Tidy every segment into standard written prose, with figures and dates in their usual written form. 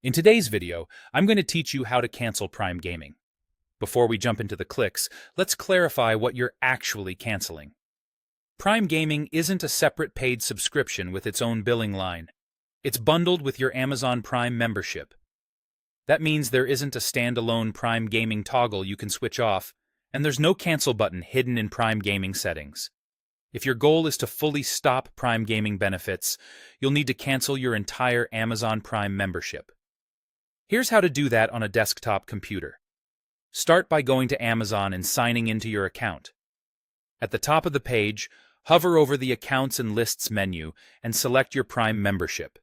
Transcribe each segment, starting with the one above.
In today's video, I'm going to teach you how to cancel Prime Gaming. Before we jump into the clicks, let's clarify what you're actually canceling. Prime Gaming isn't a separate paid subscription with its own billing line. It's bundled with your Amazon Prime membership. That means there isn't a standalone Prime Gaming toggle you can switch off, and there's no cancel button hidden in Prime Gaming settings. If your goal is to fully stop Prime Gaming benefits, you'll need to cancel your entire Amazon Prime membership. Here's how to do that on a desktop computer. Start by going to Amazon and signing into your account. At the top of the page, hover over the Accounts and Lists menu and select your Prime membership.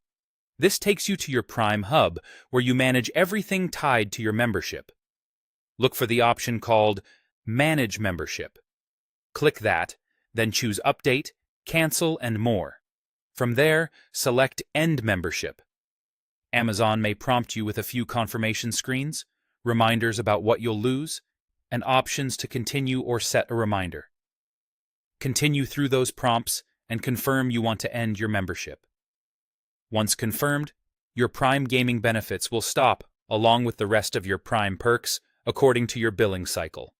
This takes you to your Prime Hub, where you manage everything tied to your membership. Look for the option called Manage Membership. Click that, then choose Update, Cancel, and More. From there, select End Membership. Amazon may prompt you with a few confirmation screens, reminders about what you'll lose, and options to continue or set a reminder. Continue through those prompts and confirm you want to end your membership. Once confirmed, your Prime Gaming benefits will stop along with the rest of your Prime perks according to your billing cycle.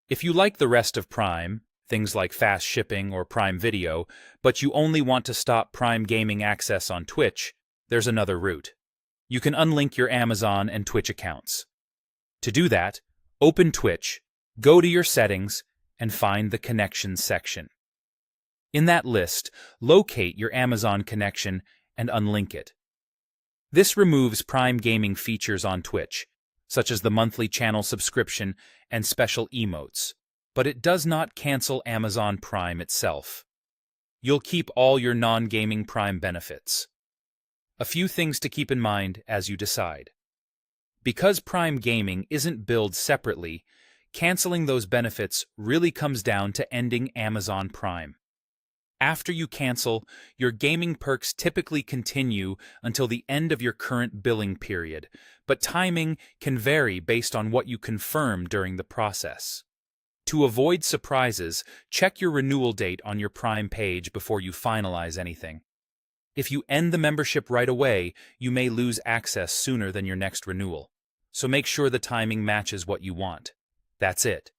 If you like the rest of Prime, things like fast shipping or Prime Video, but you only want to stop Prime Gaming access on Twitch, there's another route. You can unlink your Amazon and Twitch accounts. To do that, open Twitch, go to your settings, and find the Connections section. In that list, locate your Amazon connection and unlink it. This removes Prime Gaming features on Twitch, such as the monthly channel subscription and special emotes, but it does not cancel Amazon Prime itself. You'll keep all your non-gaming Prime benefits. A few things to keep in mind as you decide. Because Prime Gaming isn't billed separately, canceling those benefits really comes down to ending Amazon Prime. After you cancel, your gaming perks typically continue until the end of your current billing period, but timing can vary based on what you confirm during the process. To avoid surprises, check your renewal date on your Prime page before you finalize anything. If you end the membership right away, you may lose access sooner than your next renewal, so make sure the timing matches what you want. That's it.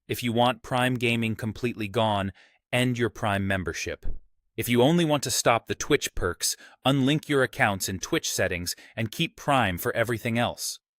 If you want Prime Gaming completely gone, end your Prime membership. If you only want to stop the Twitch perks, unlink your accounts in Twitch settings and keep Prime for everything else.